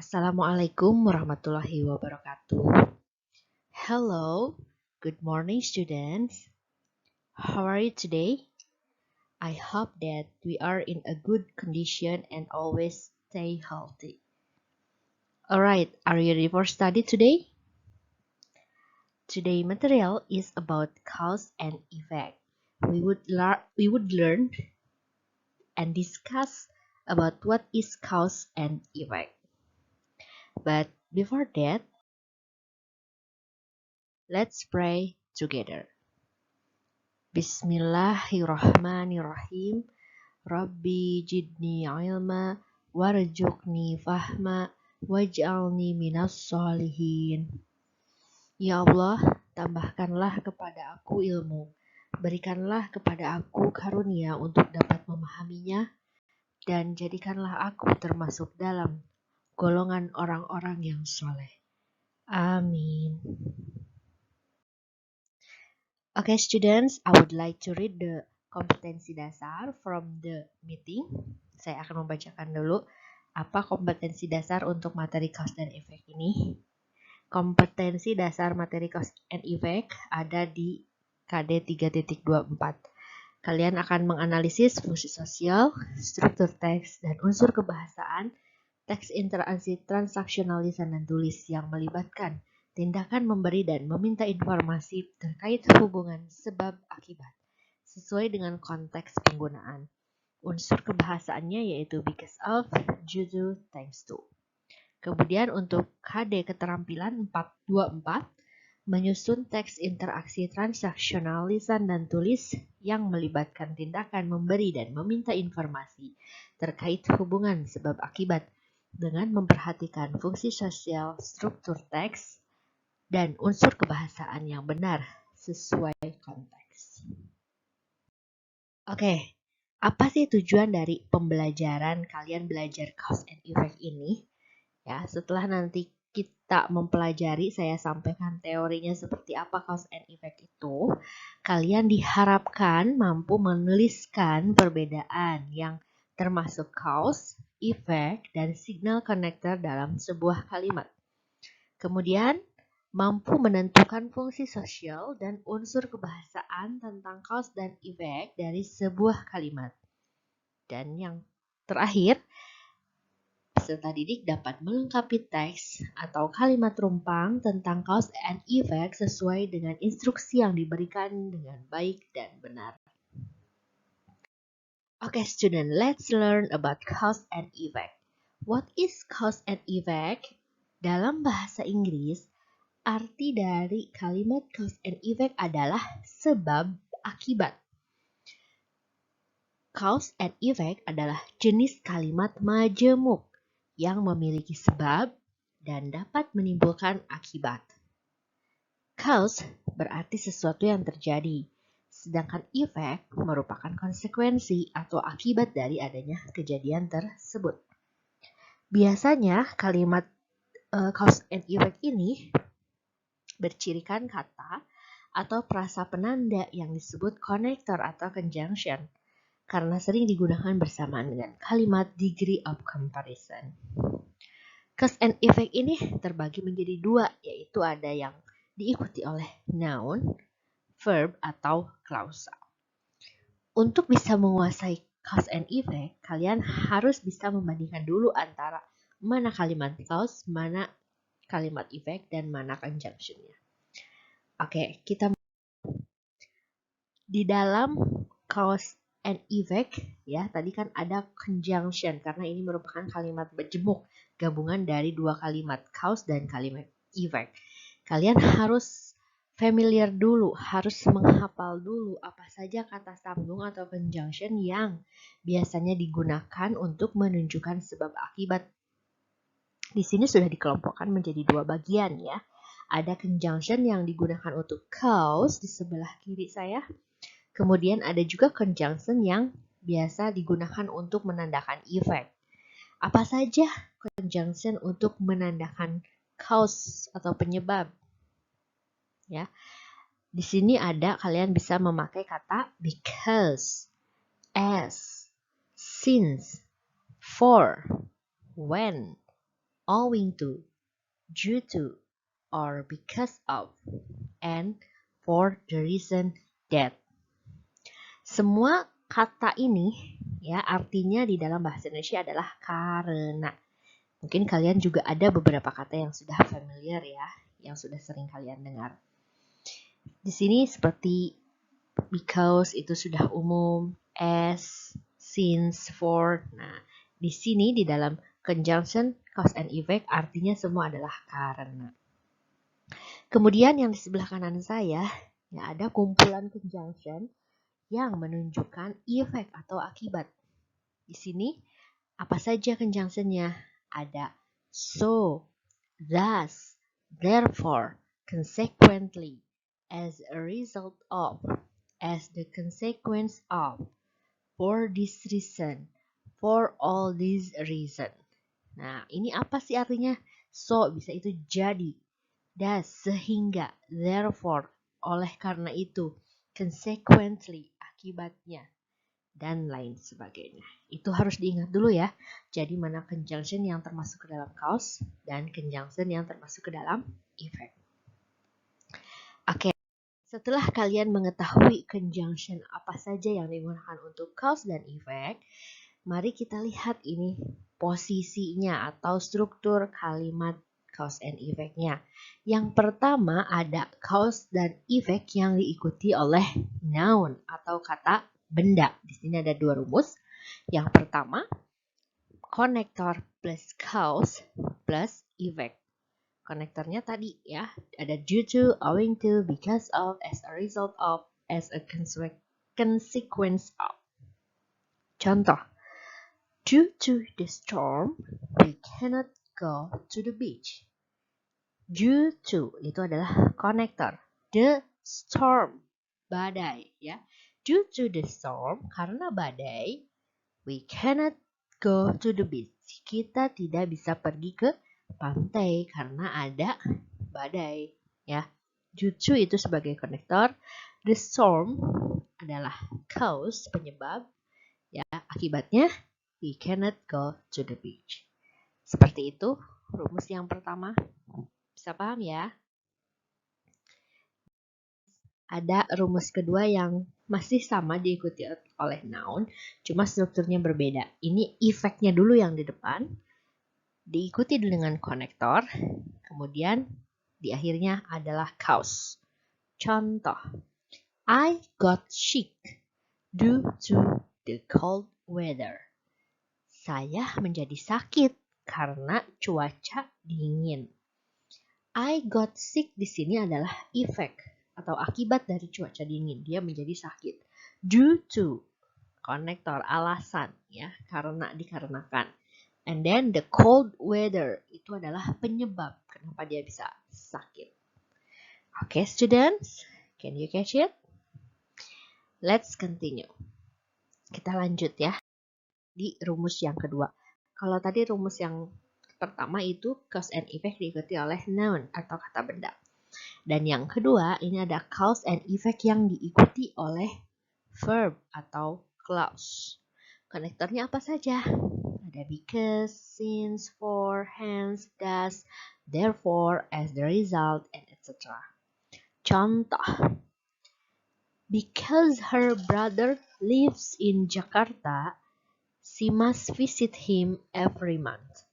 Assalamualaikum warahmatullahi wabarakatuh. Hello, good morning students. How are you today? I hope that we are in a good condition and always stay healthy. Alright, are you ready for study today? Today material is about cause and effect. We would learn and discuss about what is cause and effect. But before that, let's pray together. Bismillahirrahmanirrahim. Rabbi jidni ilma warzuqni fahma waj'alni minas solihin. Ya Allah, tambahkanlah kepada aku ilmu, berikanlah kepada aku karunia untuk dapat memahaminya, dan jadikanlah aku termasuk dalam golongan orang-orang yang soleh. Amin. Okay, students, I would like to read the kompetensi dasar from the meeting. Saya akan membacakan dulu apa kompetensi dasar untuk materi cause and effect ini. Kompetensi dasar materi cause and effect ada di KD 3.24. Kalian akan menganalisis fungsi sosial, struktur teks, dan unsur kebahasaan, teks interaksi transaksional lisan dan tulis yang melibatkan tindakan memberi dan meminta informasi terkait hubungan sebab akibat sesuai dengan konteks penggunaan. Unsur kebahasaannya yaitu because of, due to, thanks to. Kemudian untuk KD keterampilan 424 menyusun teks interaksi transaksional lisan dan tulis yang melibatkan tindakan memberi dan meminta informasi terkait hubungan sebab akibat dengan memperhatikan fungsi sosial, struktur teks, dan unsur kebahasaan yang benar sesuai konteks. Oke, apa sih tujuan dari pembelajaran kalian belajar cause and effect ini? Ya, setelah nanti kita mempelajari, saya sampaikan teorinya seperti apa cause and effect itu, kalian diharapkan mampu menuliskan perbedaan yang termasuk cause, effect, dan signal connector dalam sebuah kalimat. Kemudian, mampu menentukan fungsi sosial dan unsur kebahasaan tentang cause dan effect dari sebuah kalimat. Dan yang terakhir, peserta didik dapat melengkapi teks atau kalimat rumpang tentang cause and effect sesuai dengan instruksi yang diberikan dengan baik dan benar. Okay, student, let's learn about cause and effect. What is cause and effect? Dalam bahasa Inggris, arti dari kalimat cause and effect adalah sebab akibat. Cause and effect adalah jenis kalimat majemuk yang memiliki sebab dan dapat menimbulkan akibat. Cause berarti sesuatu yang terjadi, sedangkan effect merupakan konsekuensi atau akibat dari adanya kejadian tersebut. Biasanya kalimat cause and effect ini bercirikan kata atau frasa penanda yang disebut connector atau conjunction karena sering digunakan bersamaan dengan kalimat degree of comparison. Cause and effect ini terbagi menjadi dua, yaitu ada yang diikuti oleh noun, verb, atau klausa. Untuk bisa menguasai cause and effect, kalian harus bisa membandingkan dulu antara mana kalimat cause, mana kalimat effect, dan mana conjunction-nya. Oke, kita di dalam cause and effect, ya tadi kan ada conjunction karena ini merupakan kalimat berjemuk gabungan dari dua kalimat cause dan kalimat effect. Kalian harus familiar dulu, harus menghafal dulu apa saja kata sambung atau conjunction yang biasanya digunakan untuk menunjukkan sebab akibat. Di sini sudah dikelompokkan menjadi dua bagian ya. Ada conjunction yang digunakan untuk cause di sebelah kiri saya. Kemudian ada juga conjunction yang biasa digunakan untuk menandakan effect. Apa saja conjunction untuk menandakan cause atau penyebab? Ya. Di sini ada kalian bisa memakai kata because, as, since, for, when, owing to, due to, or because of, and for the reason that. Semua kata ini ya artinya di dalam bahasa Indonesia adalah karena. Mungkin kalian juga ada beberapa kata yang sudah familiar ya, yang sudah sering kalian dengar. Di sini seperti because itu sudah umum, as, since, for. Nah, di sini di dalam conjunction cause and effect artinya semua adalah karena. Kemudian yang di sebelah kanan saya ya ada kumpulan conjunction yang menunjukkan efek atau akibat. Di sini apa saja conjunctionnya? Ada so, thus, therefore, consequently, as a result of, as the consequence of, for this reason, for all these reason. Nah, ini apa sih artinya? So, bisa itu jadi. Thus, sehingga. Therefore, oleh karena itu. Consequently, akibatnya. Dan lain sebagainya. Itu harus diingat dulu ya. Jadi mana conjunction yang termasuk ke dalam cause dan conjunction yang termasuk ke dalam effect. Oke, setelah kalian mengetahui conjunction apa saja yang digunakan untuk cause dan effect, mari kita lihat ini posisinya atau struktur kalimat cause and effect-nya. Yang pertama ada cause dan effect yang diikuti oleh noun atau kata benda. Di sini ada dua rumus. Yang pertama, connector plus cause plus effect. Konektornya tadi ya, ada due to, owing to, because of, as a result of, as a consequence of. Contoh, due to the storm, we cannot go to the beach. Due to, itu adalah konektor. The storm, badai ya. Due to the storm, karena badai, we cannot go to the beach. Kita tidak bisa pergi ke pantai karena ada badai ya. Due to itu sebagai konektor, the storm adalah cause, penyebab ya. Akibatnya we cannot go to the beach. Seperti itu rumus yang pertama. Bisa paham ya? Ada rumus kedua yang masih sama diikuti oleh noun, cuma strukturnya berbeda. Ini efeknya dulu yang di depan, diikuti dengan konektor, kemudian di akhirnya adalah cause. Contoh, I got sick due to the cold weather. Saya menjadi sakit karena cuaca dingin. I got sick di sini adalah efek atau akibat dari cuaca dingin. Dia menjadi sakit. Due to, konektor, alasan ya, karena, dikarenakan. And then the cold weather itu adalah penyebab kenapa dia bisa sakit. Okay, students, can you catch it? Let's continue. Kita lanjut ya di rumus yang kedua. Kalau tadi rumus yang pertama itu cause and effect diikuti oleh noun atau kata benda. Dan yang kedua ini ada cause and effect yang diikuti oleh verb atau clause. Konektornya apa saja? Ada because, since, for, hence, thus, therefore, as the result, and etc. Contoh, because her brother lives in Jakarta, she must visit him every month.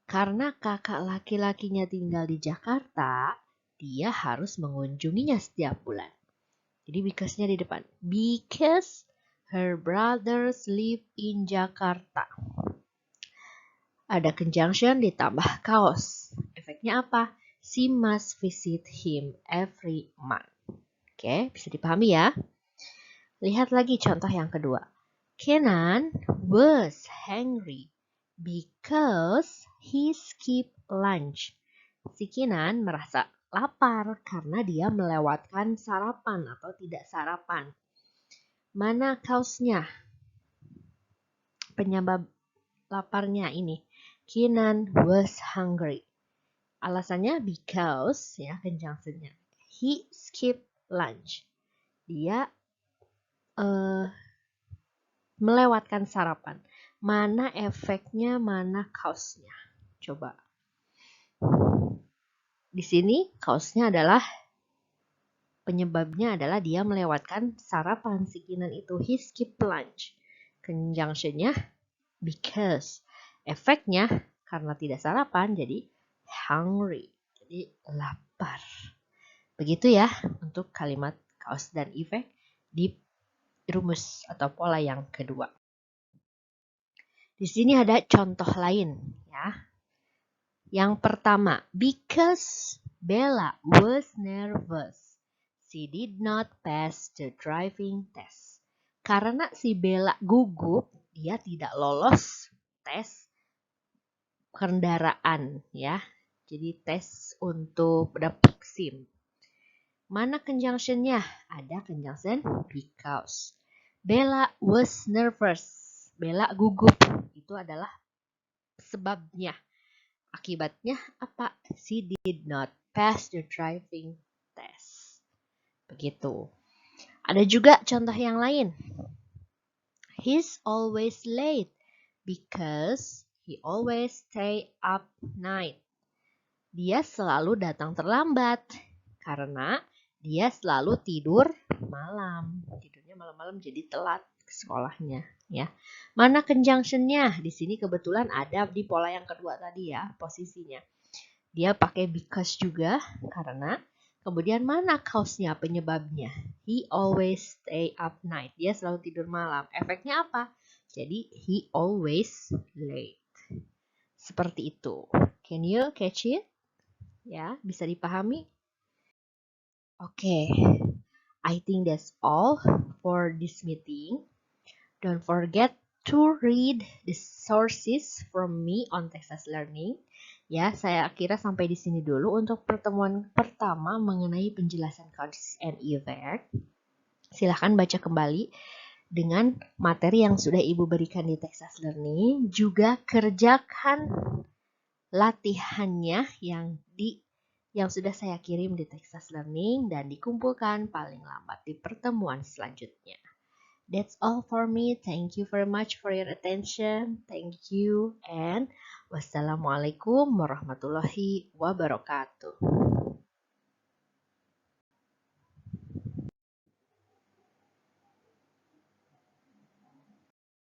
Karena kakak laki-lakinya tinggal di Jakarta, dia harus mengunjunginya setiap bulan. Jadi because-nya di depan. Because her brothers live in Jakarta. Ada conjunction ditambah cause. Efeknya apa? She must visit him every month. Oke, bisa dipahami ya? Lihat lagi contoh yang kedua. Kenan was hungry because he skipped lunch. Si Kenan merasa lapar karena dia melewatkan sarapan atau tidak sarapan. Mana cause-nya? Penyebab laparnya ini. Kenan was hungry. Alasannya because, ya, conjunction-nya. He skipped lunch. Dia melewatkan sarapan. Mana efeknya, mana cause-nya? Coba Di sini cause-nya adalah penyebabnya adalah dia melewatkan sarapan si Kinan itu. He skipped lunch. Conjunction-nya because. Efeknya karena tidak sarapan jadi hungry. Jadi lapar. Begitu ya untuk kalimat cause dan effect di rumus atau pola yang kedua. Di sini ada contoh lain ya. Yang pertama, because Bella was nervous, she did not pass the driving test. Karena si Bella gugup, dia tidak lolos tes kendaraan ya. Jadi tes untuk dapat SIM. Mana conjunction-nya? Ada conjunction because. Bella was nervous. Bella gugup. Itu adalah sebabnya. Akibatnya apa? She did not pass the driving test. Begitu. Ada juga contoh yang lain. He's always late because he always stay up night. Dia selalu datang terlambat karena dia selalu tidur malam. Tidurnya malam-malam jadi telat ke sekolahnya ya. Mana conjunction-nya? Di sini kebetulan ada di pola yang kedua tadi ya, posisinya. Dia pakai because juga karena. Kemudian mana cause-nya, penyebabnya? He always stay up night. Dia selalu tidur malam. Efeknya apa? Jadi he always late. Seperti itu. Can you catch it? Ya, bisa dipahami? Oke, I think that's all for this meeting. Don't forget to read the sources from me on Texas Learning. Ya, saya kira sampai di sini dulu untuk pertemuan pertama mengenai penjelasan cause and effect. Silahkan baca kembali dengan materi yang sudah Ibu berikan di Texas Learning. Juga kerjakan latihannya yang sudah saya kirim di Texas Learning dan dikumpulkan paling lambat di pertemuan selanjutnya. That's all for me. Thank you very much for your attention. Thank you and wassalamualaikum warahmatullahi wabarakatuh.